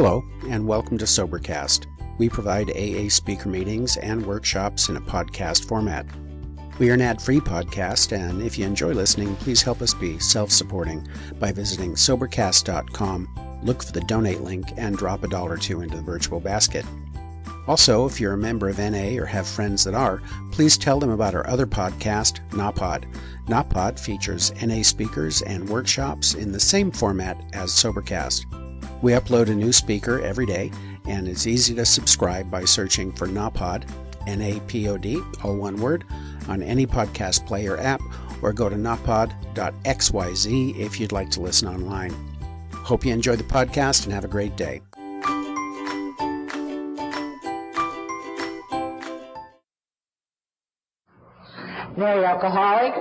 Hello, and welcome to Sobercast. We provide AA speaker meetings and workshops in a podcast format. We are an ad-free podcast, and if you enjoy listening, please help us be self-supporting by visiting Sobercast.com, look for the donate link, and drop $1 or $2 into the virtual basket. Also, if you're a member of NA or have friends that are, please tell them about our other podcast, NAPOD. NAPOD features NA speakers and workshops in the same format as Sobercast. We upload a new speaker every day, and it's easy to subscribe by searching for NAPOD, N-A-P-O-D, all one word, on any podcast player app, or go to napod.xyz if you'd like to listen online. Hope you enjoy the podcast and have a great day. Mary Alcoholic.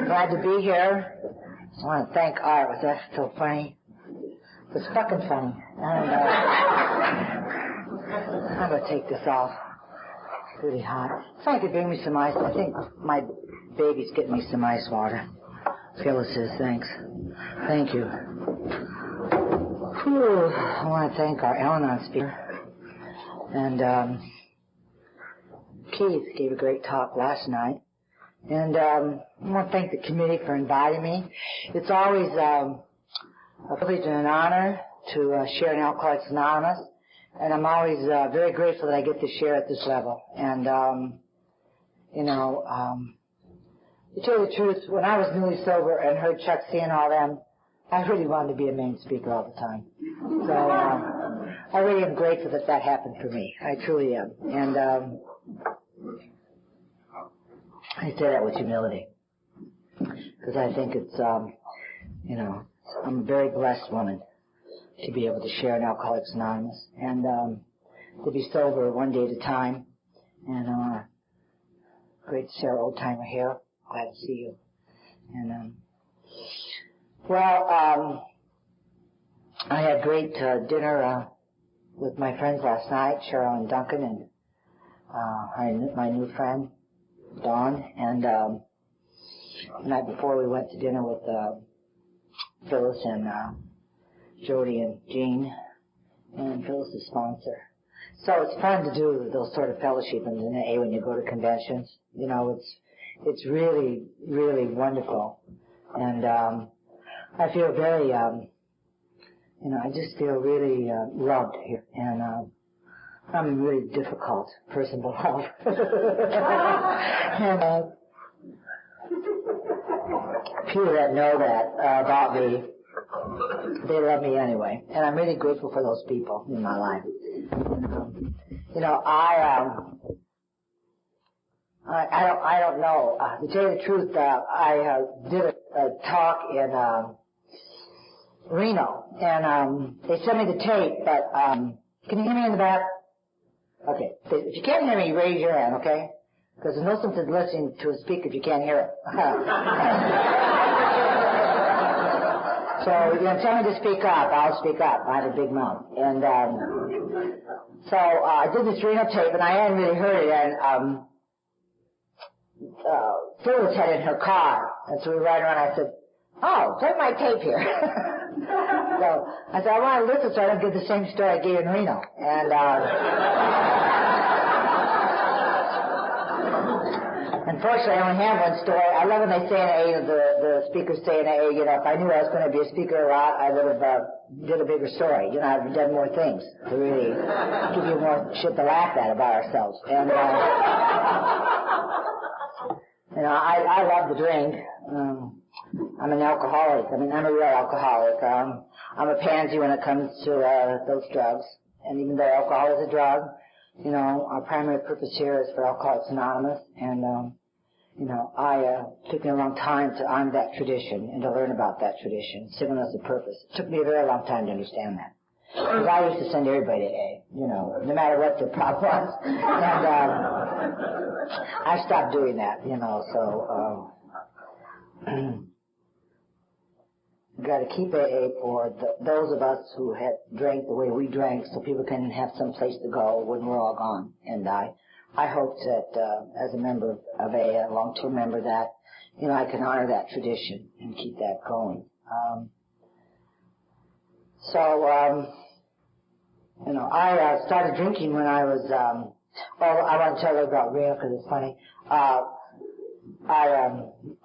Glad to be here. I want to thank Art. Was that so funny? It was fucking funny. And I'm going to take this off. It's really hot. Someone could bring me some ice. I think my baby's getting me some ice water. Phyllis says, thanks. Thank you. Whew. I want to thank our Al-Anon speaker. And Keith gave a great talk last night. And I want to thank the committee for inviting me. It's always a privilege and an honor to share in Alcoholics Anonymous. And I'm always very grateful that I get to share at this level. And, to tell you the truth, when I was newly sober and heard Chuck C and all them, I really wanted to be a main speaker all the time. So I really am grateful that that happened for me. I truly am. And I say that with humility, because I think it's, I'm a very blessed woman to be able to share in Alcoholics Anonymous and to be sober one day at a time. And great Sarah Oldtimer here. Glad to see you. And I had great dinner with my friends last night, Cheryl and Duncan, and my new friend Dawn. And the night before we went to dinner with Phyllis and Jody and Jean, and Phyllis is sponsor. So it's fun to do those sort of fellowship in AA when you go to conventions. It's really, really wonderful. And I feel very, I just feel really loved here. And I'm a really difficult person to love. And people that know that about me, they love me anyway. And I'm really grateful for those people in my life. I don't know. To tell you the truth, I did a talk in Reno, and they sent me the tape, but can you hear me in the back? Okay. If you can't hear me, raise your hand, okay? Because there's no sense in listening to a speaker if you can't hear it. So if you tell me to speak up, I'll speak up. I have a big mouth. And so I did this Reno tape, and I hadn't really heard it, and Phyllis had it in her car, and so we ride around, and I said, oh, take my tape here. So I said, I want to listen so I don't give the same story I gave in Reno. And unfortunately, I only have one story. I love when they say in AA, the speakers say in AA, if I knew I was going to be a speaker a lot, I would have did a bigger story. I'd have done more things to really give you more shit to laugh at about ourselves. And I love to drink. I'm an alcoholic. I'm a real alcoholic. I'm a pansy when it comes to those drugs. And even though alcohol is a drug, our primary purpose here is for Alcoholics Anonymous. And, it took me a long time to honor that tradition and to learn about that tradition. Singleness of purpose. It took me a very long time to understand that. Because I used to send everybody to AA, no matter what their problem was. And I stopped doing that, so we've got to keep AA for those of us who had drank the way we drank, so people can have some place to go when we're all gone. And I hope that as a member of AA, a long-term member, that I can honor that tradition and keep that going. So, I started drinking when I was, I want to tell you about Reno because it's funny. I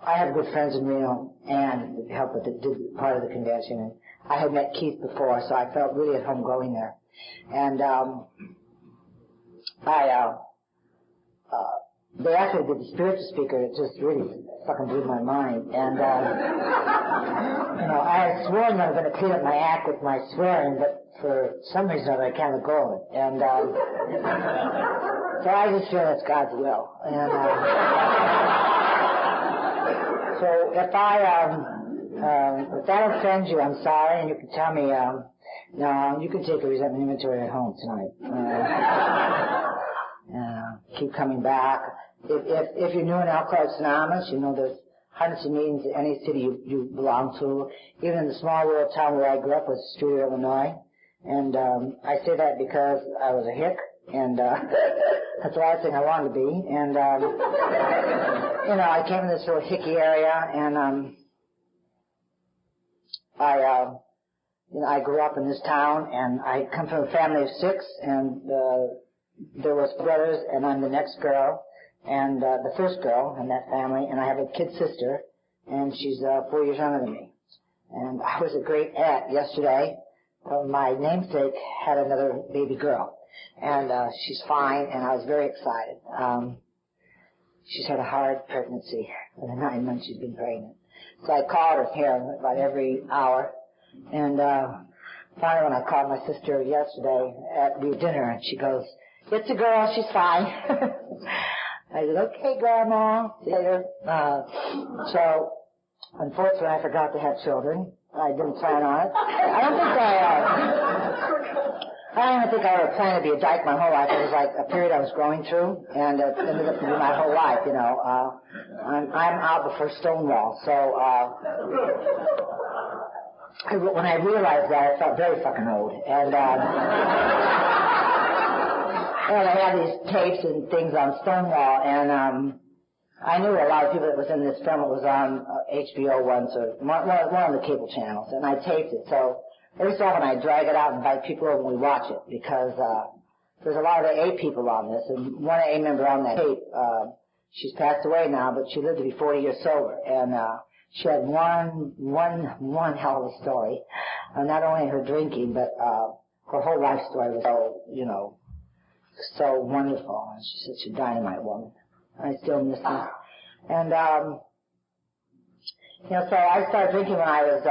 have good friends in Reno and helped with did part of the convention, and I had met Keith before, so I felt really at home going there. And they actually did the spiritual speaker. It just really fucking blew my mind. And I had sworn that I was going to clean up my act with my swearing, but for some reason or other I can't let go of it. And so I just feel that's God's will. And so if that offends you, I'm sorry, and you can tell me, no, you can take a resentment inventory at home tonight. Keep coming back. If you're new in Alcoholics Anonymous, there's hundreds of meetings in any city you belong to. Even in the small rural town where I grew up was Streeter, Illinois. And I say that because I was a hick, and that's the last thing I wanted to be. And I came in this little hicky area, and I grew up in this town, and I come from a family of 6, and there was brothers, and I'm the next girl, and the first girl in that family, and I have a kid sister, and she's 4 years younger than me. And I was a great aunt yesterday. My namesake had another baby girl, and she's fine, and I was very excited. She's had a hard pregnancy. For the 9 months she's been pregnant. So I called her here about every hour, and finally when I called my sister yesterday at dinner, and she goes, "It's a girl, she's fine." I said, "Okay, Grandma, see you later." So, unfortunately, I forgot to have children. I didn't plan on it. I don't even think I ever planned to be a dyke my whole life. It was like a period I was going through, and it ended up to be my whole life, I'm out before Stonewall, so when I realized that, I felt very fucking old. And I had these tapes and things on Stonewall, and I knew a lot of people that was in this film. It was on HBO once, or one of the cable channels, and I taped it. So every so often I drag it out and invite people over and we watch it, because there's a lot of AA people on this, and one AA member on that tape, she's passed away now, but she lived to be 40 years sober, and she had one hell of a story, not only her drinking, but her whole life story was so wonderful, and she's such a dynamite woman. I still miss her. And, so I started drinking when I was,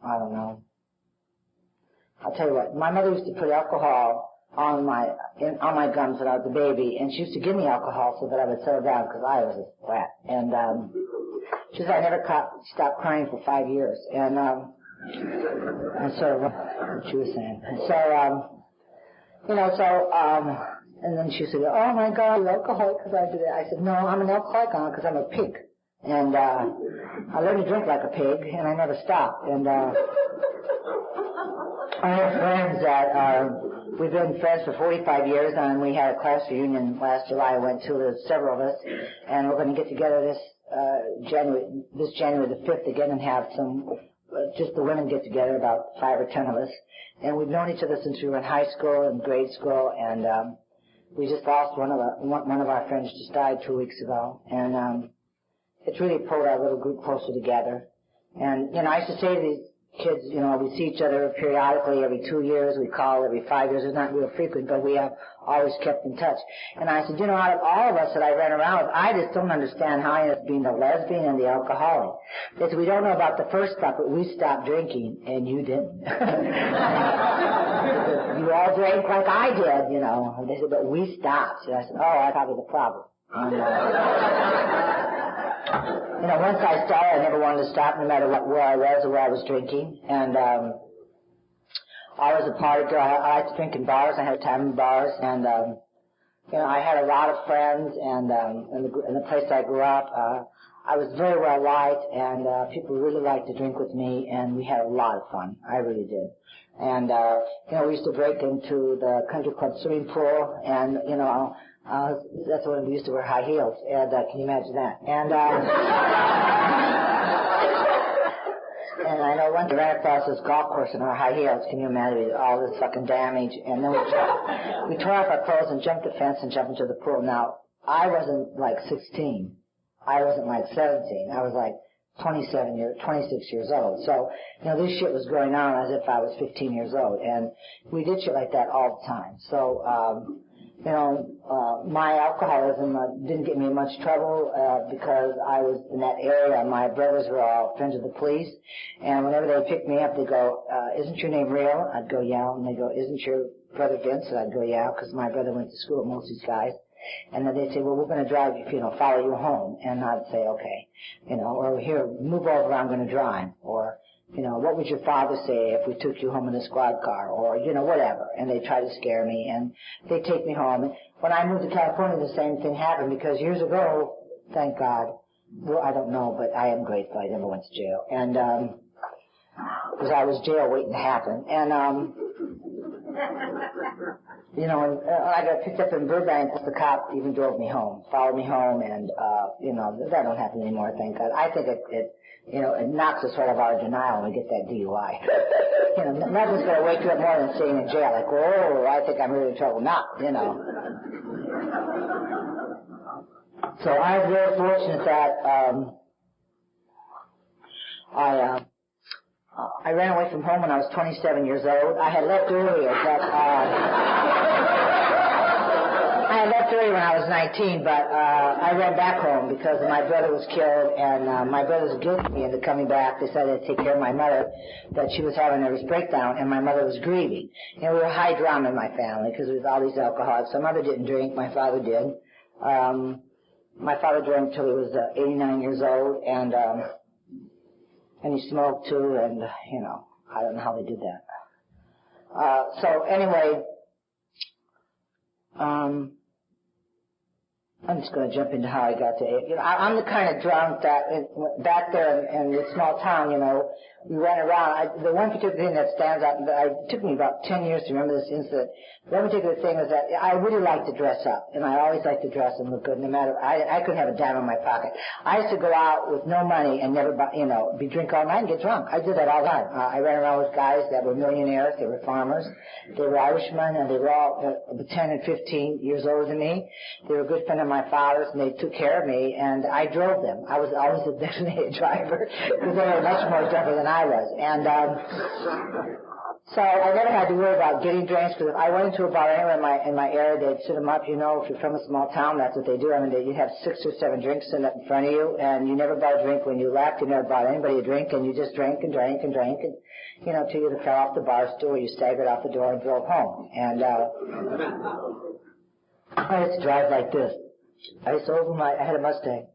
I don't know. I'll tell you what, my mother used to put alcohol on my gums when I was a baby, and she used to give me alcohol so that I would settle down, because I was a brat. And, she said I never stopped crying for 5 years. And so, what she was saying. And then she said, "Oh my God, you're alcoholic because I did it." I said, "No, I'm an alcoholic because I'm a pig. And I learned to drink like a pig, and I never stopped." And I have friends that we've been friends for 45 years, and we had a class reunion last July. I went to. There's several of us, and we're going to get together this January the 5th again and have some. Just the women get together, about 5 or 10 of us, and we've known each other since we were in high school and grade school, and we just lost one of our friends. Just died 2 weeks ago, and it's really pulled our little group closer together. And I used to say to these kids, we see each other periodically every 2 years. We call every 5 years. It's not real frequent, but we have always kept in touch. And I said, out of all of us that I ran around with, I just don't understand how I ended up being the lesbian and the alcoholic. Because we don't know about the first step, but we stopped drinking, and you didn't. You all drank like I did, And they said, but we stopped. And I said, I probably the problem. And, once I started, I never wanted to stop, no matter where I was or where I was drinking. And I was a party girl. I liked to drink in bars. I had a time in bars, and I had a lot of friends. And in the place I grew up, I was very well liked, and people really liked to drink with me, and we had a lot of fun. I really did. And we used to break into the country club swimming pool, and that's when we used to wear high heels, and can you imagine that? And And I know once we ran across this golf course in our high heels, can you imagine all this fucking damage? And then we tore off our clothes and jumped the fence and jumped into the pool. Now, I wasn't like 16. I wasn't like 17. I was like 26 years old. So, this shit was going on as if I was 15 years old. And we did shit like that all the time. So, my alcoholism didn't get me in much trouble because I was in that area. My brothers were all friends of the police. And whenever they picked me up, they go, isn't your name real? I'd go, yeah. And they go, isn't your brother Vince? And I'd go, yeah, because my brother went to school with most of these guys. And then they'd say, well, we're going to drive you, follow you home. And I'd say, okay. Or here, move over, I'm going to drive. Or, what would your father say if we took you home in a squad car? Or, whatever. And they try to scare me, and they take me home. And when I moved to California, the same thing happened, because years ago, thank God, well, I don't know, but I am grateful I never went to jail. And, because I was jail waiting to happen. And, when I got picked up in Burbank, the cop even drove me home, followed me home, and, that don't happen anymore, thank God. I think it knocks us sort of out of denial when we get that DUI. Nothing's going to wake you up more than staying in jail. Like, whoa, I think I'm really in trouble now, So I was very fortunate that, I ran away from home when I was 27 years old. I had left earlier, but, I had left earlier when I was 19, but, I ran back home because my brother was killed, and, my brothers guilted me into coming back. They decided to take care of my mother, that she was having a nervous breakdown, and my mother was grieving. We were high drama in my family because there was all these alcoholics. So mother didn't drink, my father did. My father drank till he was 89 years old, and he smoked too, and, I don't know how they did that. So anyway, I'm just going to jump into how I got to it. I'm the kind of drunk that back there in this small town, we ran around. The one particular thing that stands out, it took me about 10 years to remember this incident. The one particular thing was that I really liked to dress up, and I always liked to dress and look good, no matter. I couldn't have a dime in my pocket. I used to go out with no money and never, be drink all night and get drunk. I did that all the time. I ran around with guys that were millionaires. They were farmers. They were Irishmen, and they were all 10 and 15 years older than me. They were a good friend of my father's, and they took care of me, and I drove them. I was always a designated driver because they were much more drunker than I was. And so I never had to worry about getting drinks, because if I went into a bar anywhere in my area, they'd sit them up. If you're from a small town, that's what they do. You'd have 6 or 7 drinks sitting up in front of you, and you never bought a drink when you left. You never bought anybody a drink, and you just drank and drank and drank, and till you fell off the bar stool, you staggered out the door and drove home. And I used to drive like this. I used to I had a Mustang.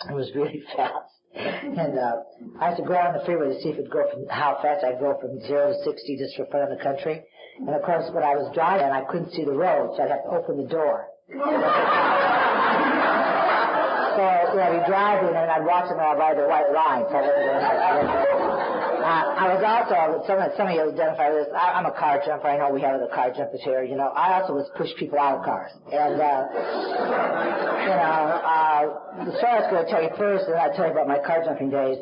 It was really fast. And I used to go on the freeway to see how fast I'd go from 0 to 60 just for fun of the country. And of course, when I was driving, I couldn't see the road, so I'd have to open the door. So, I'd be driving, and I'd watch them all by the white line. So I was also, some of you identify with this, I'm a car jumper. I know we have the car jumpers here. I also was push people out of cars. And, the story I was going to tell you first, and I'll tell you about my car jumping days.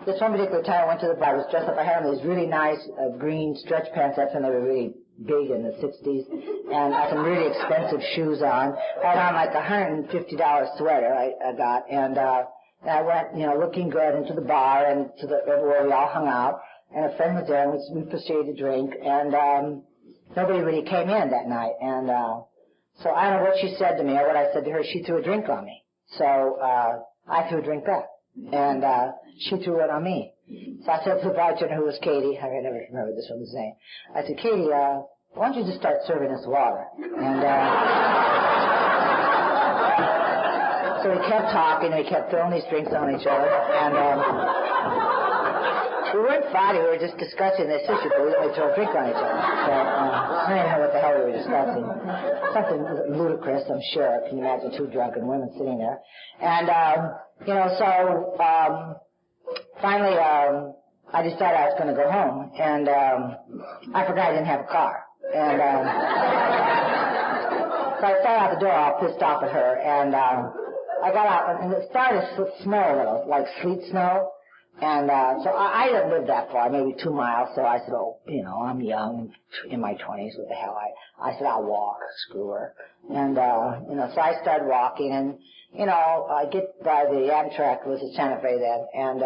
This one particular time I went to the bar, I was dressed up. I had on these really nice green stretch pants. That's when they were really big in the 60s, and some really expensive shoes on. I had on like a $150 sweater I got, and I went, looking good into the bar and to where we all hung out, and a friend was there, and we proceeded to drink, and nobody really came in that night, and so I don't know what she said to me or what I said to her. She threw a drink on me, so I threw a drink back, and she threw it on me. So I said to the bartender, who was Katie, I never remember this woman's name, I said, Katie, why don't you just start serving us water? And so we kept talking, and we kept throwing these drinks on each other, and we weren't fighting, we were just discussing this issue, but we only throw a drink on each other. So I don't know what the hell we were discussing. Something ludicrous, I'm sure. Can you imagine 2 drunken women sitting there? And, finally, I decided I was going to go home, and I forgot I didn't have a car. And so I started out the door all pissed off at her, and I got out, and it started to snow a little, like sleet snow. And so I didn't live that far, maybe 2 miles. So I said, oh, you know, I'm young, in my 20s, what the hell. I said, I'll walk, screw her. And, you know, so I started walking, and, you know, I get by the Amtrak, it was a Santa Fe then, and,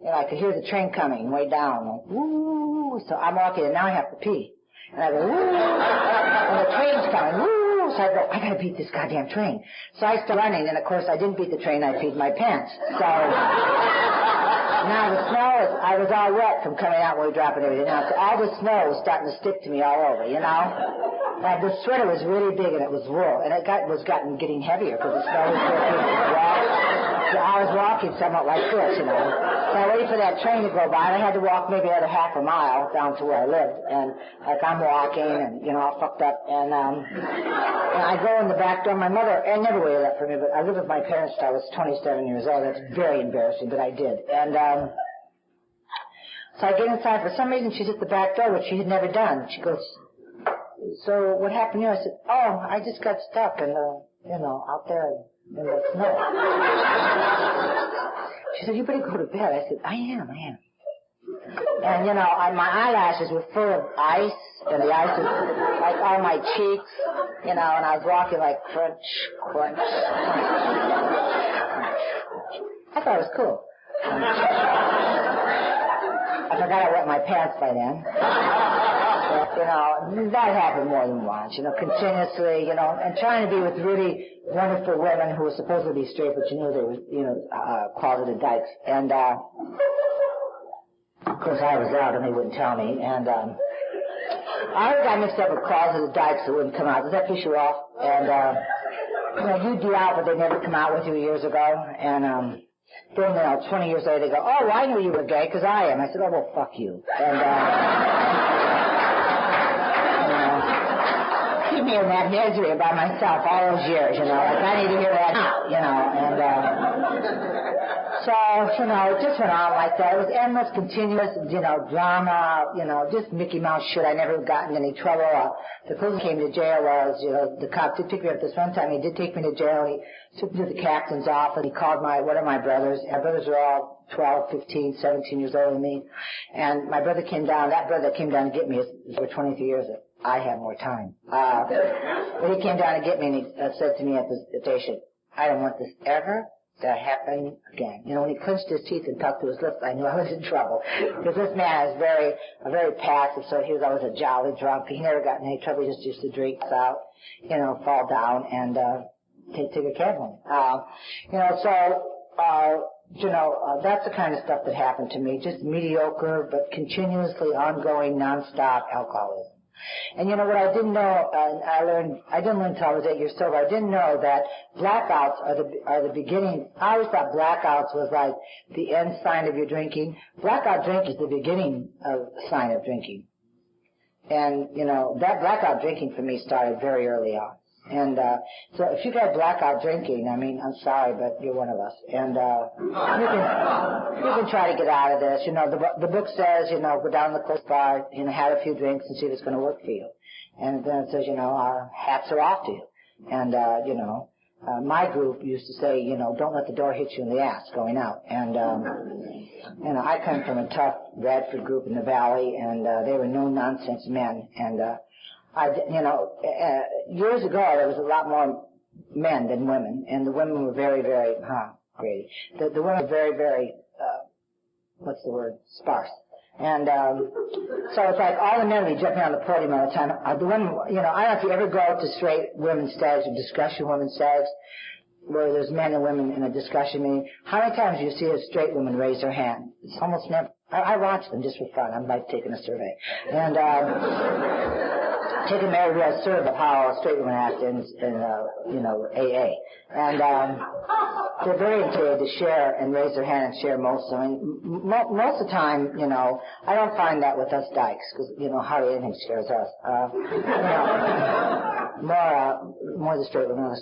you know, I could hear the train coming way down, like, woo. So I'm walking, and now I have to pee. And I go, woo, and the train's coming, woo. So I go, I gotta beat this goddamn train. So I start running, and of course I didn't beat the train, I peed my pants. So now the snow I was all wet from coming out when we were dropping everything out. So all the snow was starting to stick to me all over, you know. And the sweater was really big, and it was wool, and it was getting heavier because the snow was so big. So I was walking somewhat like this, you know. So I waited for that train to go by, and I had to walk maybe another half a mile down to where I lived. And like I'm walking, and you know, all fucked up, and I go in the back door. My mother, I never waited up for me, but I lived with my parents till I was 27 years old. That's very embarrassing, but I did. And so I get inside. For some reason, she's at the back door, which she had never done. She goes, so what happened here? I said, oh, I just got stuck in the, you know, out there in the snow. She said, you better go to bed. I said, I am. And, you know, my eyelashes were full of ice, and the ice was like on my cheeks, you know, and I was walking like crunch, crunch, crunch. I thought it was cool. I forgot I wet my pants by then. But, you know, that happened more than once, you know, continuously, you know, and trying to be with really wonderful women who were supposed to be straight, but you knew they were, you know, closeted dykes. And, of course, I was out, and they wouldn't tell me. And I got mixed up with closeted dykes that wouldn't come out. Does that piss you off? And, you know, you'd be out, but they'd never come out with you years ago. And, then, you know, 20 years later, they go, oh, I knew you were gay, because I am. I said, oh, well, fuck you. And, keep me in that misery by myself all those years, you know. Like, I need to hear that now, you know. And, so, you know, it just went on like that. It was endless, continuous, you know, drama, you know, just Mickey Mouse shit. I never got in any trouble. The closest I came to jail was, you know, the cop did pick me up this one time. He did take me to jail. He took me to the captain's office. He called one of my brothers. Our brothers were all 12, 15, 17 years older than me. And my brother came down. That brother that came down to get me for 23 years. I had more time. But he came down to get me, and he said to me at the station, I don't want this ever to happen again. You know, when he clenched his teeth and tucked to his lips, I knew I was in trouble. Because this man is very passive, so he was always a jolly drunk. He never got in any trouble. He just used to drink out, you know, fall down, and take a cab home. You know, so, you know, that's the kind of stuff that happened to me. Just mediocre, but continuously ongoing, nonstop alcoholism. And you know what I didn't know, I didn't learn until I was 8 years sober. I didn't know that blackouts are the beginning. I always thought blackouts was like the end sign of your drinking. Blackout drink is the beginning of sign of drinking. And you know, that blackout drinking for me started very early on. And so if you got blackout drinking, I mean, I'm sorry, but you're one of us. And you can try to get out of this. You know, the book says, you know, go down to the close bar, you know, have a few drinks and see if it's going to work for you. And then it says, you know, our hats are off to you. And, you know, my group used to say, you know, don't let the door hit you in the ass going out. And, you know, I come from a tough Bradford group in the Valley, and they were no-nonsense men. And, you know, years ago there was a lot more men than women, and the women were very, very, Grady. The women were very, very, what's the word? Sparse. And so it's like all the men would be jumping on the podium all the time. The women, you know, I don't know if you ever go to straight women's stags or discussion women's stags where there's men and women in a discussion meeting. How many times do you see a straight woman raise her hand? It's almost never. I watch them just for fun. I'm like taking a survey. And taking a real survey of how straight women act in you know, AA. And they're very intimidated to share and raise their hand and share most. I mean, most of the time, you know, I don't find that with us dykes, because, you know, hardly anything scares us. You know, more the straight women,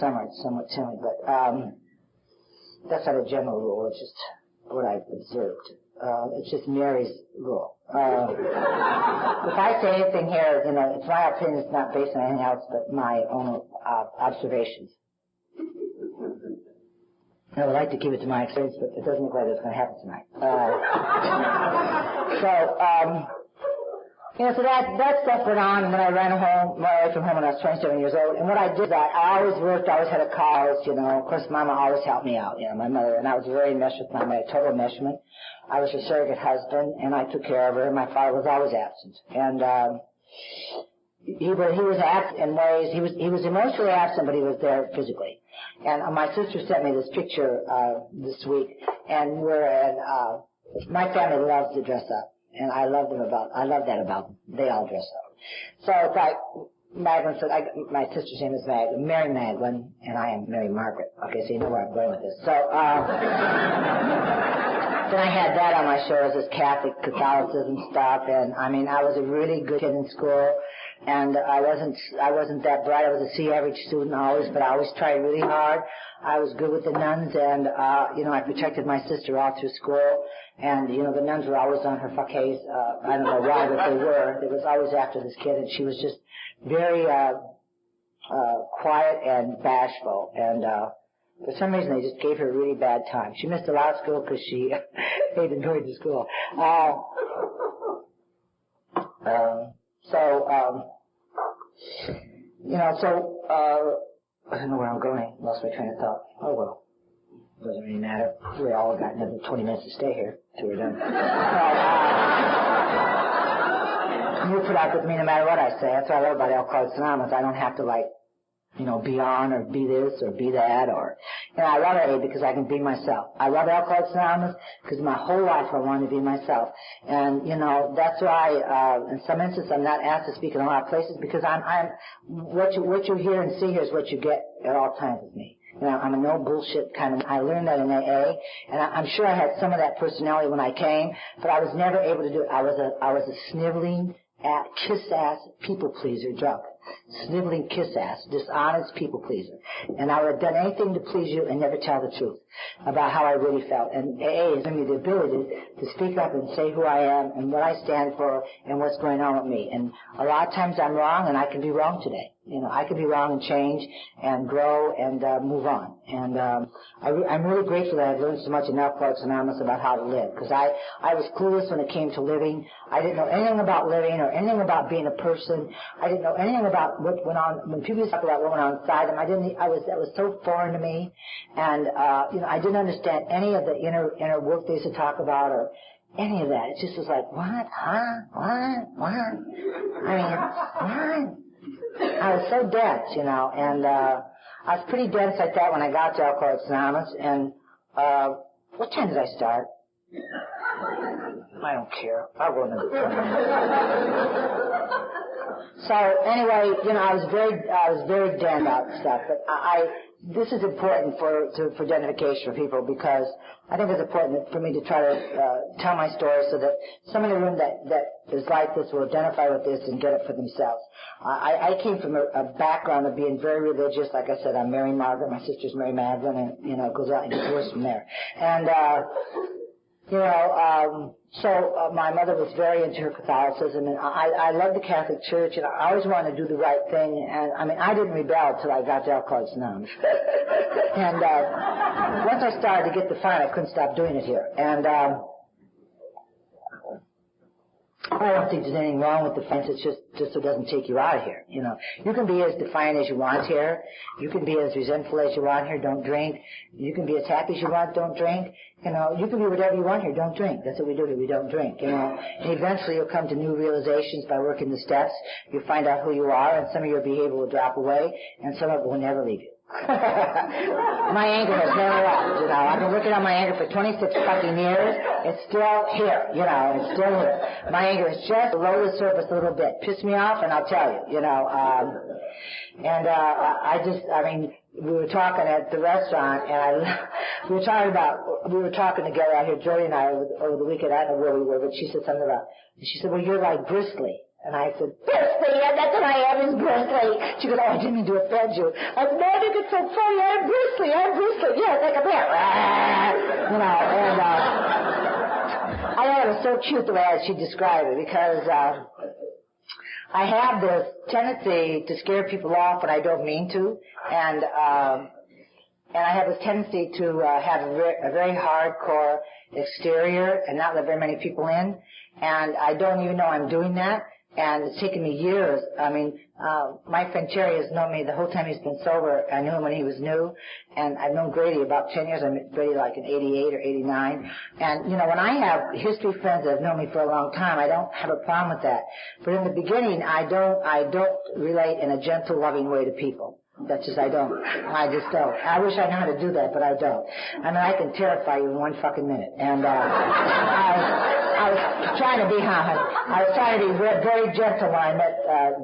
somewhat timid, but that's not a general rule. It's just what I've observed. It's just Mary's rule. If I say anything here, you know, it's my opinion. It's not based on anything else but my own observations. I would like to keep it to my experience, but it doesn't look like it's going to happen tonight. So that stuff went on, and then I ran away from home when I was 27 years old. And what I did, I always worked, I always had a cause, you know. Of course, Mama always helped me out, you know, my mother. And I was very enmeshed with Mama, a total enmeshment. I was her surrogate husband, and I took care of her, and my father was always absent. And he was absent in ways, he was emotionally absent, but he was there physically. And my sister sent me this picture this week, and we're at, my family loves to dress up. And I love that about them. They all dress up. So it's like, Magdalene said, my sister's name is Mary Magdalene, and I am Mary Margaret. Okay, so you know where I'm going with this. So, then I had that on my shows, this Catholicism stuff, and I mean, I was a really good kid in school, and I wasn't that bright. I was a C average student always, but I always tried really hard. I was good with the nuns, and, you know, I protected my sister all through school. And, you know, the nuns were always on her fuckhays. I don't know why, but they were. It was always after this kid, and she was just very quiet and bashful. And for some reason, they just gave her a really bad time. She missed a lot of school because she hated going to school. I don't know where I'm going. Lost my train of thought. Oh, well. Doesn't really matter. We all got another 20 minutes to stay here till we're done. You put up with me no matter what I say. That's what I love about Alcoholics Anonymous. I don't have to, like, you know, be on or be this or be that or... You know, I love AA because I can be myself. I love Alcoholics Anonymous because my whole life I wanted to be myself. And, you know, that's why, in some instances, I'm not asked to speak in a lot of places because what you hear and see here is what you get at all times with me. You know, I'm a no bullshit kind of, I learned that in AA, and I'm sure I had some of that personality when I came, but I was never able to do it. I was a sniveling, kiss-ass people pleaser drunk. Sniveling kiss-ass, dishonest people pleaser. And I would have done anything to please you and never tell the truth about how I really felt. And AA has given me the ability to speak up and say who I am and what I stand for and what's going on with me. And a lot of times I'm wrong, and I can be wrong today. You know, I could be wrong and change and grow and move on. And I'm really grateful that I've learned so much in Alcoholics Anonymous about how to live, because I was clueless when it came to living. I didn't know anything about living or anything about being a person. I didn't know anything about what went on when people talk about what went on inside them. That was so foreign to me, and you know, I didn't understand any of the inner work they used to talk about or any of that. It just was like, what? Huh? What? I mean, what? I was so dense, you know, and I was pretty dense like that when I got to Alcoholics Anonymous. And what time did I start? I don't care. I'll go another 20 minutes. So anyway, you know, I was very dense about stuff, but this is important for identification for people, because I think it's important for me to try to tell my story so that someone in the room that is like this will identify with this and get it for themselves. I came from a background of being very religious. Like I said, I'm Mary Margaret. My sister's Mary Magdalene, and, you know, it goes out and gets worse from there. And, you know, so my mother was very into her Catholicism, and I loved the Catholic Church, and I always wanted to do the right thing. And I mean, I didn't rebel until I got to Alcoholics Anonymous. And once I started to get the fine, I couldn't stop doing it here. And I don't think there's anything wrong with defiance. It's just so it doesn't take you out of here. You know, you can be as defiant as you want here. You can be as resentful as you want here. Don't drink. You can be as happy as you want. Don't drink. You know, you can be whatever you want here. Don't drink. That's what we do here. We don't drink. You know, and eventually you'll come to new realizations by working the steps. You'll find out who you are, and some of your behavior will drop away, and some of it will never leave you. My anger has never left, you know. I've been working on my anger for 26 fucking years. It's still here, you know. It's still here. My anger is just below the surface a little bit. Piss me off, and I'll tell you, you know. I mean, we were talking at the restaurant, and we were talking together out here, Jody and I, over the weekend. I don't know where we were, but she said something about, she said, well, you're like bristly. And I said, bristly, yeah, that's what I am, is bristly. She goes, oh, I didn't mean to offend you. I said, no, I think it's so funny. I'm bristly. Yeah, it's like a bear. You know, and I thought it was so cute the way she described it, because I have this tendency to scare people off when I don't mean to. And And I have this tendency to have a very hardcore exterior and not let very many people in. And I don't even know I'm doing that. And it's taken me years. I mean, my friend Terry has known me the whole time he's been sober. I knew him when he was new. And I've known Grady about 10 years. I met Grady like in 88 or 89. And, you know, when I have history friends that have known me for a long time, I don't have a problem with that. But in the beginning, I don't relate in a gentle, loving way to people. That's just, I don't. I just don't. I wish I knew how to do that, but I don't. I mean, I can terrify you in 1 fucking minute. And, I was trying to be very gentle when I met,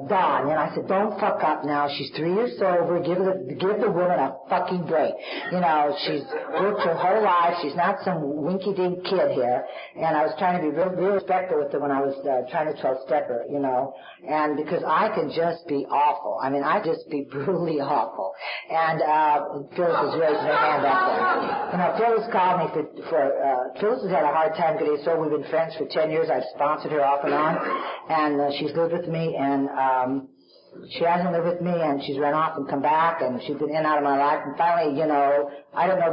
Dawn. And I said, don't fuck up now. She's 3 years sober. Give the woman a fucking break. You know, she's worked her whole life. She's not some winky-dink kid here. And I was trying to be real respectful with her when I was, trying to 12-step her, you know. And because I can just be awful. I mean, I just be brutally awful. And Phyllis is raising her hand back there. You know, Phyllis called me Phyllis has had a hard time getting sober. We've been friends for 10 years. I've sponsored her off and on. And she's lived with me, and she hasn't lived with me, and she's run off and come back, and she's been in and out of my life. And finally, you know, I don't know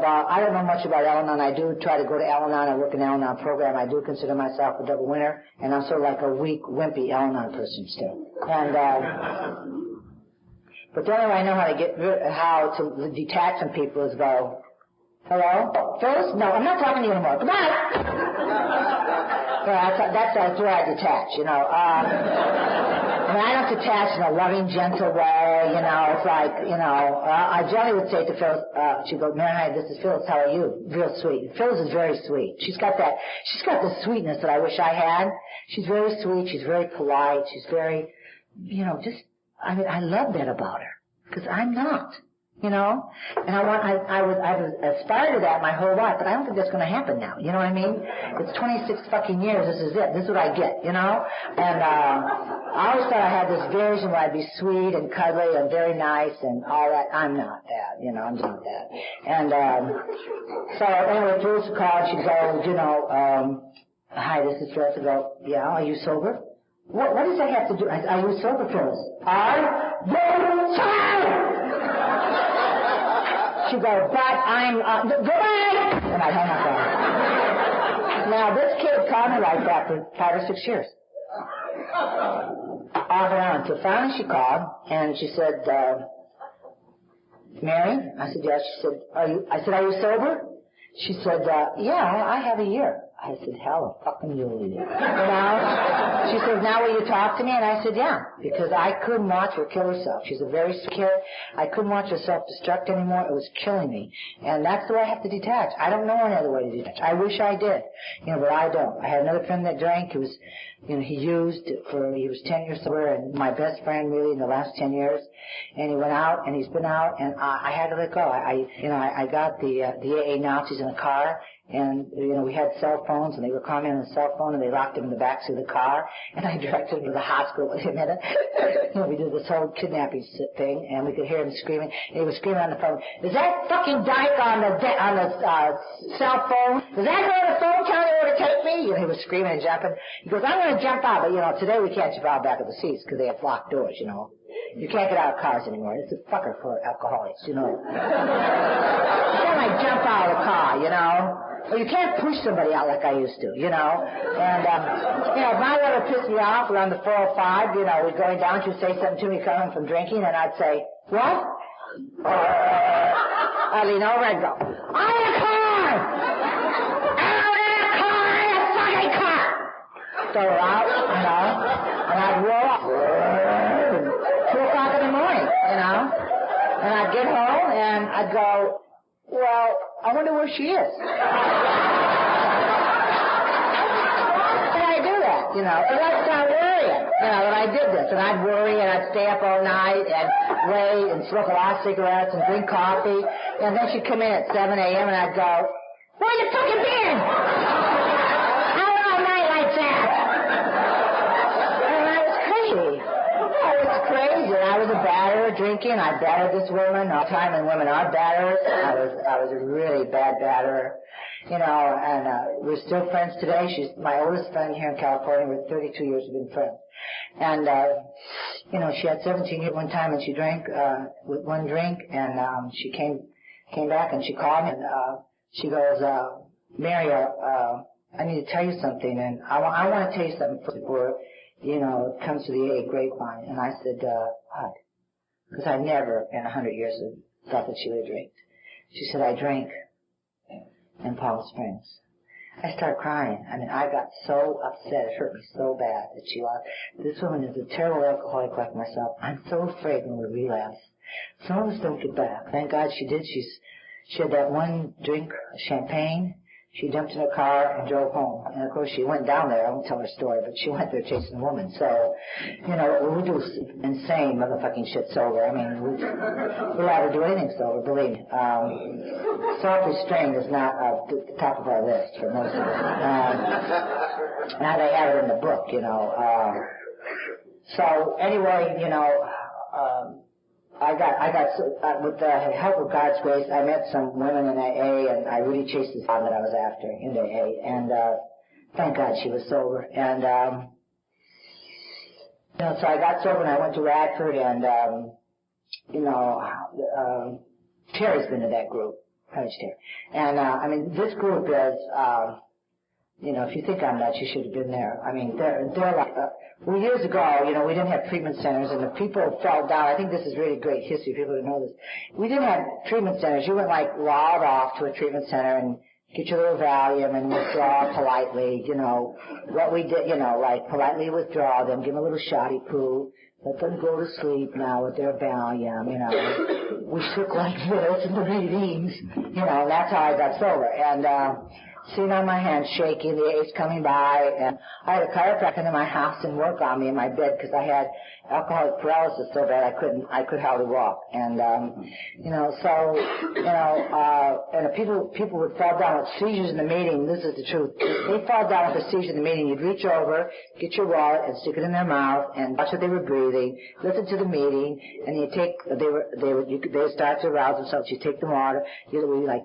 much about Al-Anon. I do try to go to Al-Anon. I work in the Al-Anon program. I do consider myself a double winner, and I'm sort of like a weak, wimpy Al-Anon person still. And but the only way I know how to detach from people is go, hello? Phyllis? No, I'm not talking to you anymore. Goodbye! That's where I detach, you know. I mean, I don't detach in a loving, gentle way, you know. It's like, you know, I generally would say to Phyllis, she'd go, Mary, hi, this is Phyllis, how are you? Real sweet. Phyllis is very sweet. She's got the sweetness that I wish I had. She's very sweet, she's very polite, she's very, you know, I mean, I love that about her, because I'm not, you know, and I've aspired to that my whole life, but I don't think that's going to happen now, you know what I mean? It's 26 fucking years, this is it, this is what I get, you know, and I always thought I had this version where I'd be sweet and cuddly and very nice and all that. I'm not that, you know, I'm not that. And so anyway, Phyllis called, she goes, you know, hi, this is Phyllis. I go, yeah, are you sober? What does that have to do? Are you sober, Phyllis? Are you sober? She goes, but I'm, goodbye! And I hung up on her. Now, this kid called me like that for 5 or 6 years. Off and on. So finally she called, and she said, Mary? I said, yes. She said, are you sober? She said, yeah, I have a year. I said, hell, fucking you did. You know? She says, now will you talk to me? And I said, yeah, because I couldn't watch her kill herself. She's a very secure. I couldn't watch her self-destruct anymore. It was killing me. And that's the way I have to detach. I don't know any other way to detach. I wish I did. You know, but I don't. I had another friend that drank. He was, you know, he was 10 years sober, and my best friend really in the last 10 years. And he went out, and he's been out, and I had to let go. I got the AA Nazis in the car. And, you know, we had cell phones, and they were calling me on the cell phone, and they locked him in the backseat of the car, and I directed him to the hospital with him in it. You know, we did this whole kidnapping thing, and we could hear him screaming, and he was screaming on the phone, is that fucking dyke on the cell phone? Does that go to the phone telling you where to take me? You know, he was screaming and jumping. He goes, I'm going to jump out, but, you know, today we can't jump out back of the seats because they have locked doors, you know. You can't get out of cars anymore. It's a fucker for alcoholics, you know. You can't, like, jump out of the car, you know. Or you can't push somebody out like I used to, you know. And, you know, if my mother pissed me off around the 405, you know, we're going down, she'd say something to me coming from drinking, and I'd say, what? I'd lean over and go, I'm in a car! I'm in a car! I'm in a fucking car! Throw her out, you know, and I'd roll up. 2 o'clock in the morning, you know. And I'd get home, and I'd go, well, I wonder where she is. And I do that, you know, and I'd start worrying, you know, that I did this. And I'd worry, and I'd stay up all night and wait and smoke a lot of cigarettes and drink coffee. And then she'd come in at 7 a.m. and I'd go, where you fucking been? How long night like that? And I was crazy. Crazy. I was a batterer drinking. I battered this woman all the time, and women are batterers. I was a really bad batterer, you know, and we're still friends today. She's my oldest friend here in California. We're 32 years we've been friends. And, you know, she had 17 years one time, and she drank with one drink, and she came came back and she called me and she goes, Mary, I need to tell you something, and I want to tell you something before, it comes to the AA grapevine. And I said, what? Because I never in 100 years thought that she would have drank. She said, I drank in Palm Springs. I started crying. I mean, I got so upset. It hurt me so bad that she lost. This woman is a terrible alcoholic like myself. I'm so afraid when we relapse. Some of us don't get back. Thank God she did. She had that one drink of champagne. She jumped in her car and drove home. And, of course, she went down there. I won't tell her story, but she went there chasing a woman. So, we do insane motherfucking shit sober. I mean, we're allowed to do anything sober, believe me. Self-restraint is not at the top of our list for most of us. Now they have it in the book, So, anyway, with the help of God's grace, I met some women in AA, and I really chased this one that I was after in AA, and thank God she was sober. And so I got sober and I went to Radford, and Terry's been to that group, Coach Terry. And this group is, if you think I'm nuts, you should have been there. I mean, they're like. Well, years ago, we didn't have treatment centers, and the people fell down. I think this is really great history. People don't know this. We didn't have treatment centers. You went loud off to a treatment center and get your little Valium and withdraw politely. What we did, politely withdraw them, give them a little shoddy poo, let them go to sleep now with their Valium. We shook like this in the meetings. And that's how I got sober. And sitting on my hands shaking, the AIDS coming by, and I had a chiropractor in my house and work on me in my bed because I had alcoholic paralysis so bad I could hardly walk. And and people would fall down with seizures in the meeting. This is the truth. They fall down with a seizure in the meeting. You'd reach over, get your wallet, and stick it in their mouth, and watch what they were breathing, listen to the meeting, and they would start to arouse themselves. You take the water, we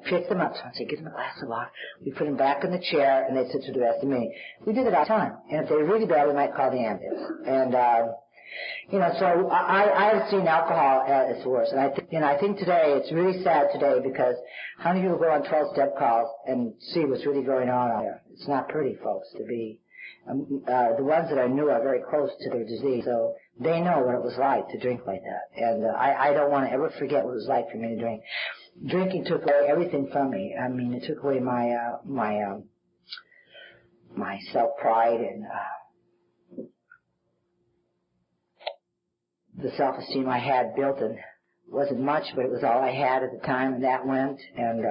pick them up. So I'd say, give them a glass of water. We put them back in the chair, and they'd sit through the rest of the meeting. We did it all the time. And if they were really bad, we might call the ambulance. And so I have seen alcohol at its worst. And I think today, it's really sad today because how many people go on 12-step calls and see what's really going on out there? It's not pretty, folks, to be. The ones that I knew are very close to their disease, so they know what it was like to drink like that. And I don't want to ever forget what it was like for me to drink. Drinking took away everything from me. I mean, it took away my self-pride and the self-esteem I had built, and wasn't much, but it was all I had at the time, and that went, and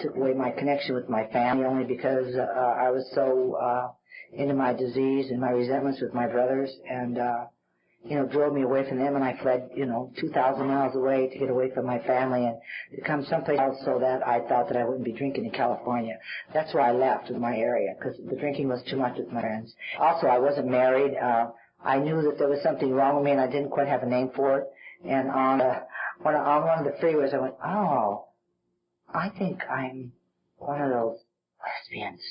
took away my connection with my family only because I was so into my disease and my resentments with my brothers, and drove me away from them, and I fled 2,000 miles away to get away from my family and to come someplace else so that I thought that I wouldn't be drinking in California. That's why I left with my area, because the drinking was too much with my friends. Also, I wasn't married. I knew that there was something wrong with me, and I didn't quite have a name for it. And on one of the freeways, I went, oh, I think I'm one of those lesbians.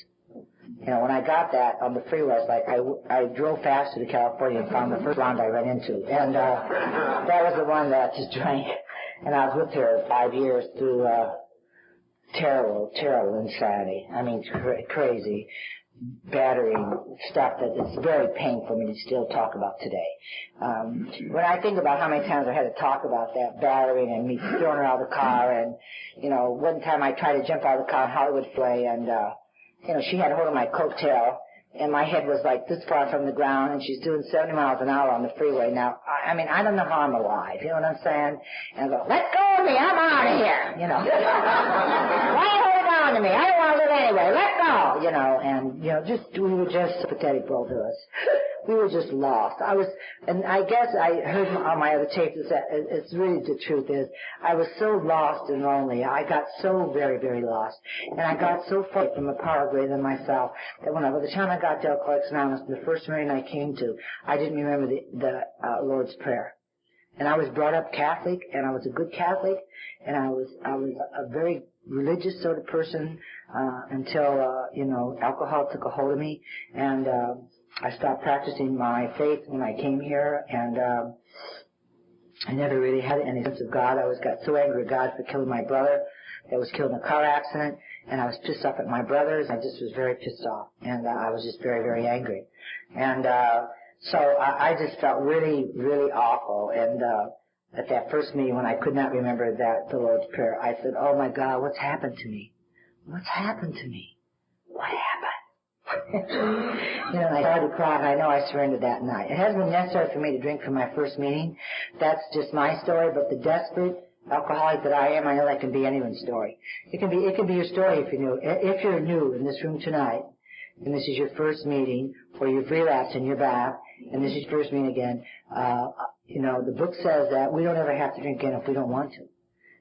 When I got that on the freeway, I was like, I drove faster to California and found the first blonde I ran into. And that was the one that just drank. And I was with her 5 years through terrible, terrible insanity. I mean, crazy, battering stuff that is very painful for me to still talk about today. When I think about how many times I had to talk about that battering and me throwing her out of the car, and, one time I tried to jump out of the car on Hollywood Way, and she had hold of my coattail, and my head was like this far from the ground, and she's doing 70 miles an hour on the freeway. Now, I mean, I don't know how I'm alive, you know what I'm saying? And I go, let go of me, I'm out of here, Why hold on to me? I don't want to live anyway, let go, and, we were just pathetic, both of us. We were just lost. And I guess I heard on my other tapes that it's really the truth is, I was so lost and lonely. I got so very, very lost. And I got so far from a power greater than myself that by the time I got to Alcoholics Anonymous, the first meeting I came to, I didn't remember the Lord's Prayer. And I was brought up Catholic, and I was a good Catholic, and I was a very religious sort of person, until, alcohol took a hold of me, and, I stopped practicing my faith when I came here, and I never really had any sense of God. I always got so angry at God for killing my brother that was killed in a car accident, and I was pissed off at my brothers. I just was very pissed off, and I was just very, very angry. And so I just felt really, really awful. And at that first meeting when I could not remember the Lord's Prayer, I said, oh my God, what's happened to me? What's happened to me? What happened? You know, and I started to cry, and I know I surrendered that night. It hasn't been necessary for me to drink for my first meeting. That's just my story, but the desperate alcoholic that I am, I know that can be anyone's story. It can be your story if you're new. If you're new in this room tonight, and this is your first meeting, or you've relapsed and you're back, and this is your first meeting again, you know, the book says that we don't ever have to drink again if we don't want to.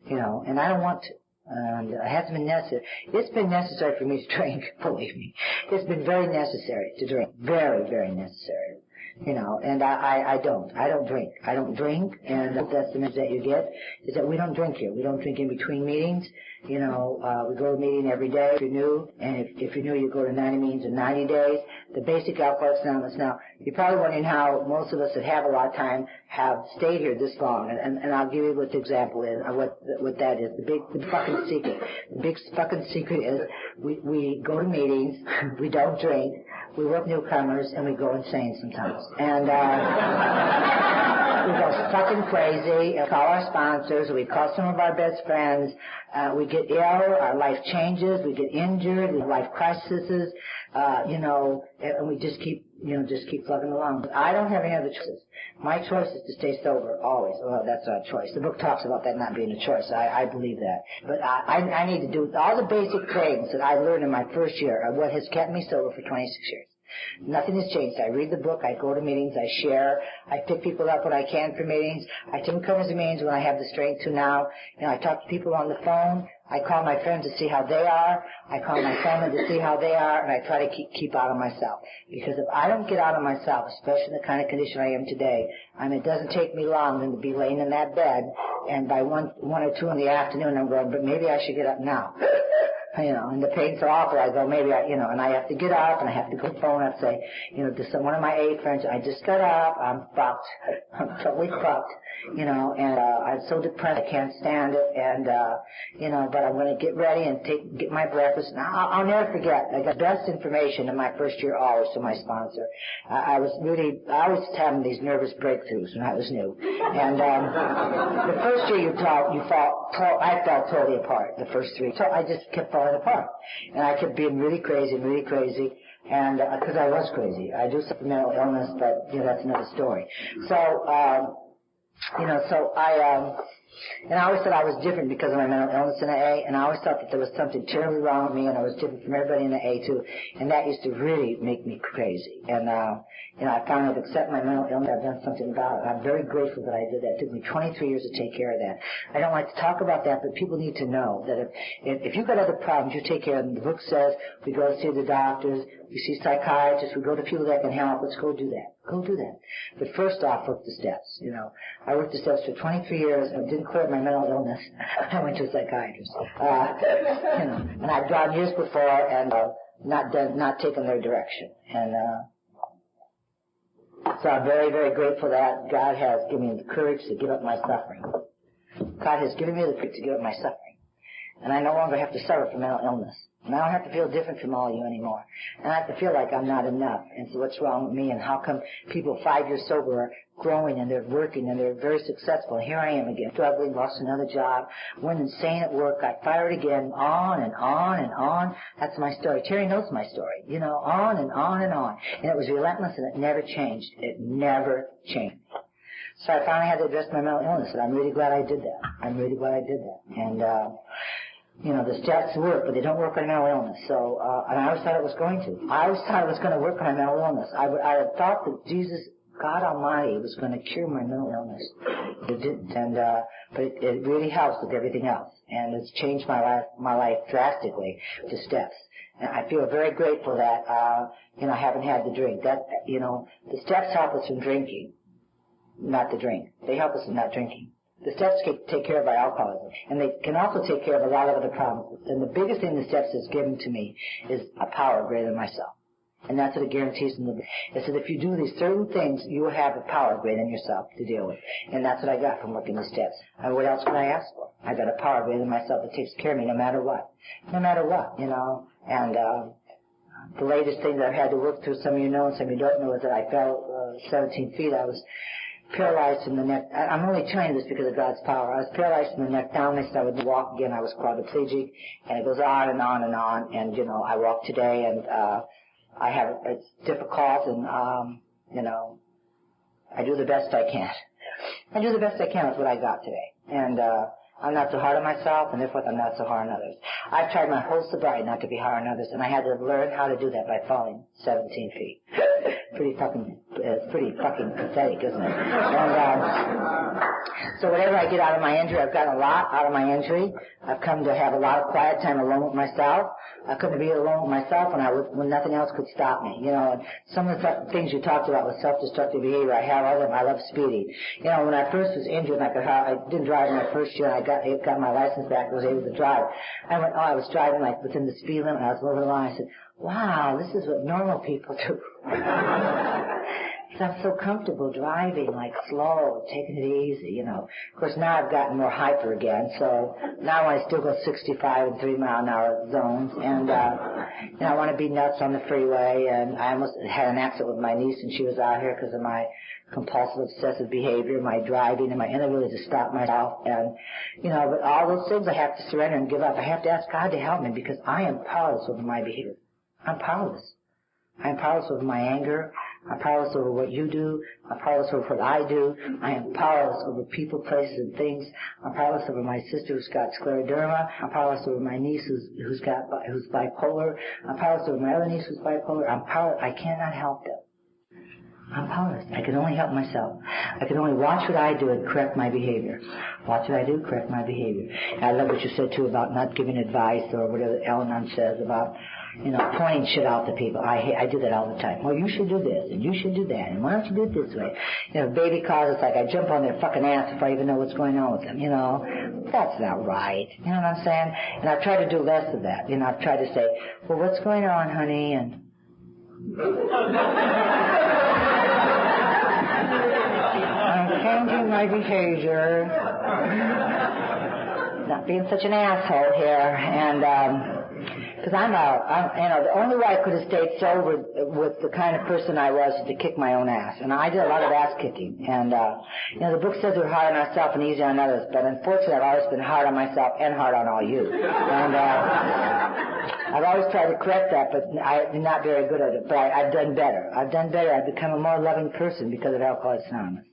You know, and I don't want to. And it hasn't been necessary. It's been necessary for me to drink, believe me. It's been very necessary to drink. Very, very necessary. You know, and I don't drink. I don't drink, and that's the message that you get, is that we don't drink here. We don't drink in between meetings. You know, we go to a meeting every day if you're new, and if you're new, you go to 90 meetings in 90 days. The basic Alcoholics Anonymous. Now, you're probably wondering how most of us that have a lot of time have stayed here this long, and I'll give you what the example is, what that is. The fucking secret. The big fucking secret is we go to meetings, we don't drink, we work newcomers, and we go insane sometimes. And we go fucking crazy, and call our sponsors, we call some of our best friends, we get ill, our life changes, we get injured, we have life crises, you know, and we just keep plugging along. But I don't have any other choices. My choice is to stay sober, always. Well, that's not a choice. The book talks about that not being a choice. I believe that. But I need to do all the basic things that I learned in my first year of what has kept me sober for 26 years. Nothing has changed. I read the book, I go to meetings, I share, I pick people up when I can for meetings, I take covers of meetings when I have the strength to now. You know, I talk to people on the phone, I call my friends to see how they are, I call my family to see how they are, and I try to keep out of myself. Because if I don't get out of myself, especially in the kind of condition I am today, I mean, it doesn't take me long then to be laying in that bed, and by 1 or 2 in the afternoon I'm going, but maybe I should get up now. You know, and the pain's so awful, I go, maybe and I have to get up, and I have to go to the phone and say, you know, to one of my AA friends, I just got up, I'm fucked, I'm totally fucked, you know, and I'm so depressed, I can't stand it, and, you know, but I'm going to get ready and get my breakfast. And I'll never forget, I got best information in my first year always from my sponsor. I was having these nervous breakthroughs when I was new. And the first year I fell totally apart, the first 3. So I just kept falling apart. And I kept being really crazy, and because I was crazy. I do suffer mental illness, but, you know, that's another story. So, you know, so and I always thought I was different because of my mental illness in AA, and I always thought that there was something terribly wrong with me, and I was different from everybody in AA too, and that used to really make me crazy. And, you know, I finally have accepted my mental illness. I've done something about it. I'm very grateful that I did that. It took me 23 years to take care of that. I don't like to talk about that, but people need to know that if you've got other problems, you take care of them. The book says we go to see the doctors, we see psychiatrists, we go to people that can help. Let's go do that. Go do that. But first off, work the steps. You know, I worked the steps for 23 years and didn't clear my mental illness. I went to a psychiatrist. You know, and I've gone years before and not taken their direction. And so I'm very, very grateful that God has given me the courage to give up my suffering. God has given me the courage to give up my suffering. And I no longer have to suffer from mental illness. And I don't have to feel different from all of you anymore. And I have to feel like I'm not enough. And so what's wrong with me? And how come people 5 years sober are growing and they're working and they're very successful? And here I am again, struggling, lost another job, went insane at work, got fired again, on and on and on. That's my story. Terry knows my story. You know, on and on and on. And it was relentless and it never changed. It never changed. So I finally had to address my mental illness, and I'm really glad I did that. I'm really glad I did that. And, you know, the steps work, but they don't work on mental illness. So, and I always thought it was going to. I always thought it was going to work on my mental illness. I had thought that Jesus, God Almighty, was going to cure my mental illness. It didn't, and but it really helps with everything else, and it's changed my life drastically to steps. And I feel very grateful that you know, I haven't had the drink. That, you know, the steps help us from drinking, not the drink. They help us in not drinking. The steps can take care of our alcoholism, and they can also take care of a lot of other problems. And the biggest thing the steps has given to me is a power greater than myself. And that's what it guarantees in the book. It says if you do these certain things, you will have a power greater than yourself to deal with. And that's what I got from working the steps. And what else could I ask for? I got a power greater than myself that takes care of me no matter what. No matter what, you know. And the latest thing that I've had to work through, some of you know and some of you don't know, is that I fell 17 feet. I was paralyzed from the neck. I'm only telling you this because of God's power. I was paralyzed from the neck down. I started to walk again. I was quadriplegic. And it goes on and on and on. And, you know, I walk today and it's difficult and, you know, I do the best I can. I do the best I can with what I got today. And I'm not so hard on myself, and therefore I'm not so hard on others. I've tried my whole sobriety not to be hard on others, and I had to learn how to do that by falling 17 feet. Pretty fucking pathetic, isn't it? And so whatever I get out of my injury, I've gotten a lot out of my injury. I've come to have a lot of quiet time alone with myself. I couldn't be alone with myself when nothing else could stop me. You know, and some of the things you talked about with self-destructive behavior, I have all of them. I love speeding. You know, when I first was injured, I didn't drive in my first year. I got my license back. I was able to drive. I was driving like within the speed limit. I was moving along. I said, wow, this is what normal people do. I'm so comfortable driving, like slow, taking it easy, you know. Of course, now I've gotten more hyper again, so now I still go 65 and 3 mile an hour zones, and, you know, I want to be nuts on the freeway, and I almost had an accident with my niece, and she was out here because of my compulsive, obsessive behavior, my driving, and my inability to stop myself, and, you know, but all those things I have to surrender and give up. I have to ask God to help me because I am powerless over my behavior. I'm powerless. I'm powerless over my anger. I'm powerless over what you do. I'm powerless over what I do. I am powerless over people, places, and things. I'm powerless over my sister who's got scleroderma. I'm powerless over my niece who's bipolar. I'm powerless over my other niece who's bipolar. I cannot help them. I'm powerless. I can only help myself. I can only watch what I do and correct my behavior. Watch what I do, correct my behavior. And I love what you said, too, about not giving advice or whatever Al-Anon says about, you know, pointing shit out to people. I do that all the time. Well, you should do this, and you should do that, and why don't you do it this way? You know, baby cars, it's like I jump on their fucking ass before I even know what's going on with them, you know. That's not right. You know what I'm saying? And I've tried to do less of that. You know, I've tried to say, well, what's going on, honey? And I'm changing my behavior. Not being such an asshole here. And, because you know, the only way I could have stayed sober with the kind of person I was is to kick my own ass. And I did a lot of ass kicking. And, you know, the book says we're hard on ourselves and easy on others. But unfortunately, I've always been hard on myself and hard on all you. And, I've always tried to correct that, but I'm not very good at it. But I've done better. I've become a more loving person because of Alcoholics Anonymous.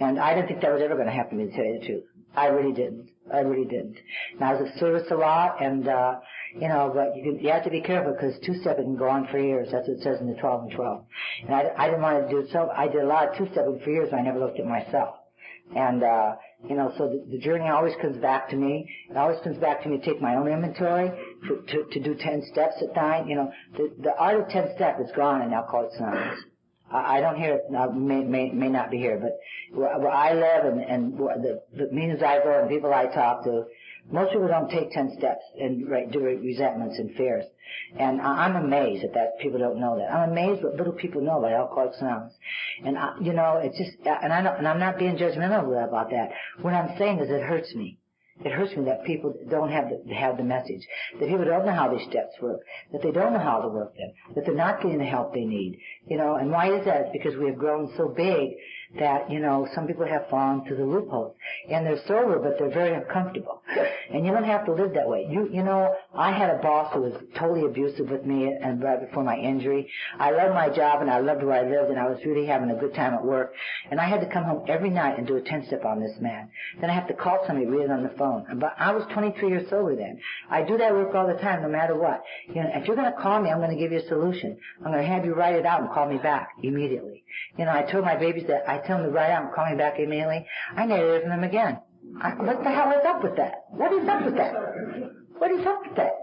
And I didn't think that was ever going to happen to me, to tell you the truth. I really didn't. And I was of service a lot, and, you know, but you have to be careful because two-stepping can go on for years. That's what it says in the 12 and 12. And I didn't want to do it, so I did a lot of two-stepping for years, and I never looked at myself. And, you know, so the journey always comes back to me. It always comes back to me to take my own inventory, to do 10 steps at night. You know, the art of 10 steps is gone in Alcoholics Anonymous. I don't hear it, may not be here, but where I live and the meetings I go and people I talk to, most people don't take 10 steps and do resentments and fears. And I'm amazed that people don't know that. I'm amazed what little people know about Alcoholics Anonymous. And, you know, it's just, and I'm not being judgmental about that. What I'm saying is it hurts me. It hurts me that people don't have the message, that people don't know how these steps work, that they don't know how to work them, that they're not getting the help they need, you know. And why is that? It's because we have grown so big that, you know, some people have fallen through the loopholes. And they're sober, but they're very uncomfortable. And you don't have to live that way. You know, I had a boss who was totally abusive with me and right before my injury. I loved my job and I loved where I lived and I was really having a good time at work. And I had to come home every night and do a 10-step on this man. Then I have to call somebody, read it on the phone. But I was 23 years sober then. I do that work all the time, no matter what. You know, if you're going to call me, I'm going to give you a solution. I'm going to have you write it out and call me back immediately. You know, I told my babies that I tell them to write out and call me back immediately. I never hear from them again. What the hell is up with that? What is up with that? What is up with that?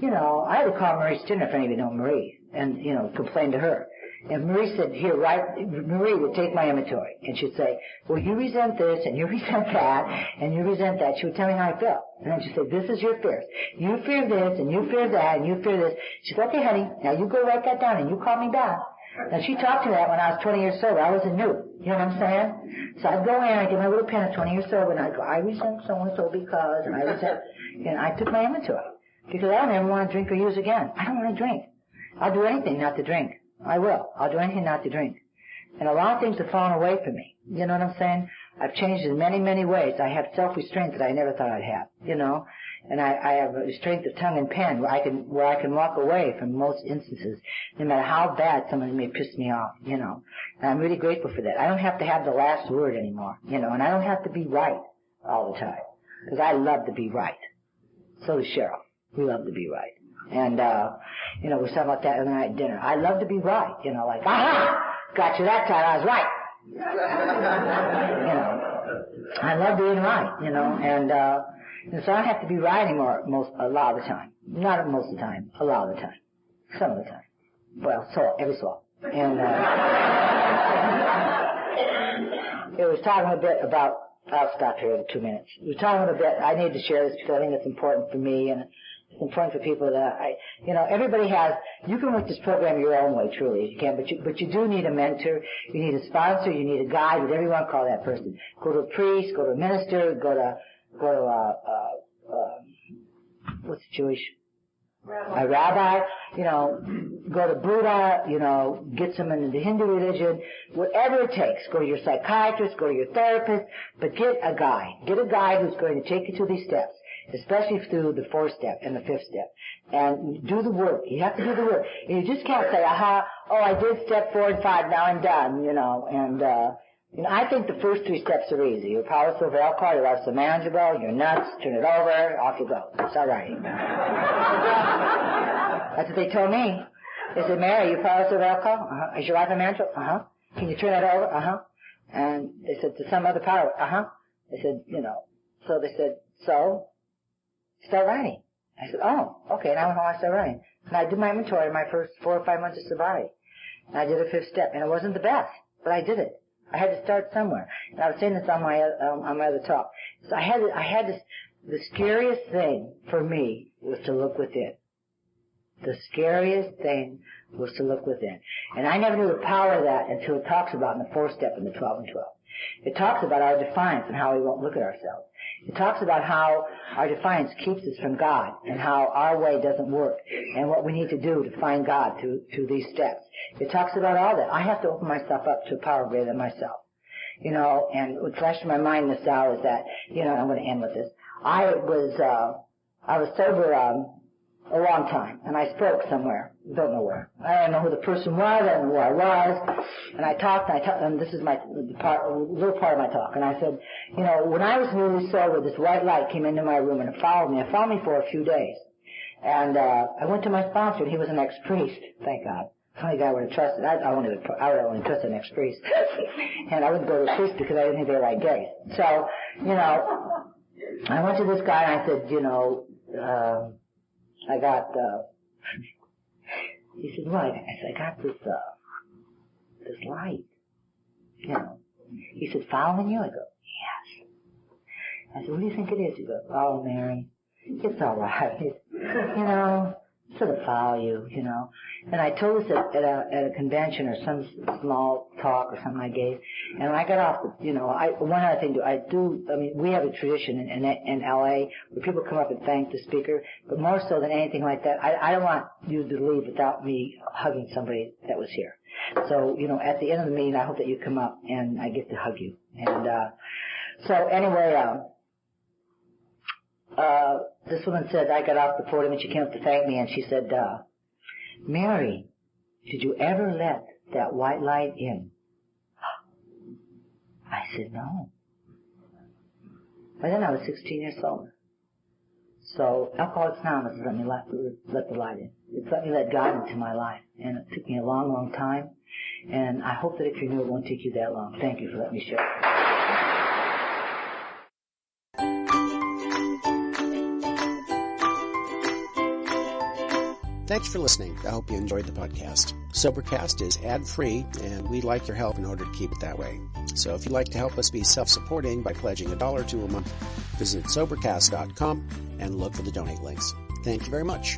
You know, I had to call Marie Stinner, if any of you know Marie, and, you know, complain to her. And Marie said, Marie would take my inventory, and she'd say, well, you resent this, and you resent that, and you resent that. She would tell me how I felt. And then she'd say, this is your fears. You fear this, and you fear that, and you fear this. She said, okay, honey, now you go write that down, and you call me back. Now, she taught me that when I was 20 years sober. I wasn't new. You know what I'm saying? So I'd go in, I'd get my little pen at 20 years sober, and I'd go, I resent so-and-so because, and I resent, and I took my inventory. Because I don't ever want to drink or use again. I don't want to drink. I'll do anything not to drink. I will. I'll do anything not to drink. And a lot of things have fallen away from me. You know what I'm saying? I've changed in many, many ways. I have self-restraint that I never thought I'd have, you know. And I have a restraint of tongue and pen where I can walk away from most instances, no matter how bad someone may piss me off, you know. And I'm really grateful for that. I don't have to have the last word anymore, you know, and I don't have to be right all the time. Because I love to be right. So does Cheryl. We love to be right. And, you know, we talked about that the other night at dinner. I love to be right, you know, like, aha! Got you that time, I was right. You know, I love being right, you know, and so I don't have to be right anymore a lot of the time. Not most of the time, a lot of the time. Some of the time. Well, every so often. And, it was talking a bit about, I'll stop here in 2 minutes. We were talking a bit, I need to share this because I think it's important for me and it's important for people that you know, everybody has, you can work this program your own way, truly, if you can, but you do need a mentor, you need a sponsor, you need a guide, whatever you want to call that person. Go to a priest, go to a minister, go to what's Jewish? A rabbi, you know, go to Buddha, you know, get some into the Hindu religion, whatever it takes. Go to your psychiatrist, go to your therapist, but get a guide. Get a guide who's going to take you through these steps, especially through the 4th step and the 5th step. And do the work. You have to do the work. And you just can't say, aha, oh, I did step 4 and 5, now I'm done, you know, and, you know, I think the first 3 steps are easy. You're powerless over alcohol, your life's so manageable, you're nuts, turn it over, off you go. It's all right. That's what they told me. They said, Mary, you're powerless over alcohol? Uh-huh. Is your life manageable? Uh-huh. Can you turn it over? Uh-huh. And they said, to some other power? Uh-huh. They said, you know, so they said, so, start writing. I said, oh, okay, now I know how I start writing. And I did my inventory my first 4 or 5 months of sobriety. And I did a 5th step, and it wasn't the best, but I did it. I had to start somewhere. And I was saying this on my other talk. So I had this, the scariest thing for me was to look within. The scariest thing was to look within. And I never knew the power of that until it talks about in the 4th step in the 12 and 12. It talks about our defiance and how we won't look at ourselves. It talks about how our defiance keeps us from God and how our way doesn't work and what we need to do to find God through these steps. It talks about all that. I have to open myself up to a power greater than myself. You know, and what flashed in my mind this hour is that, you know, I'm going to end with this. I was sober a long time, and I spoke somewhere. Don't know where. I don't know who the person was. I don't know where I was. And I talked, and this is a little part of my talk. And I said, you know, when I was newly sober, this white light came into my room and it followed me. It followed me for a few days. And I went to my sponsor, and he was an ex-priest. Thank God. The only guy I would have trusted. I would only trust an ex-priest. And I wouldn't go to a priest because I didn't think they were like gays. So, you know, I went to this guy and I said, you know, I got, he said, what? I said, I got this light. You know. He said, following you? I go, yes. I said, what do you think it is? He goes, oh, Mary, it's all right. You know, sort of follow you, you know. And I told this at a convention or some small talk or something I gave. And when I got off, you know, one other thing, we have a tradition in LA where people come up and thank the speaker, but more so than anything like that, I don't want you to leave without me hugging somebody that was here. So, you know, at the end of the meeting, I hope that you come up and I get to hug you. And, so anyway, this woman said, I got off the podium and she came up to thank me and she said, Mary, did you ever let that white light in? I said, no. By then I was 16 years old. So Alcoholics Anonymous let me let the light in. It's let me let God into my life. And it took me a long, long time. And I hope that if you're new, it won't take you that long. Thank you for letting me share. Thanks for listening. I hope you enjoyed the podcast. Sobercast is ad-free, and we'd like your help in order to keep it that way. So if you'd like to help us be self-supporting by pledging $1 or $2 a month, visit Sobercast.com and look for the donate links. Thank you very much.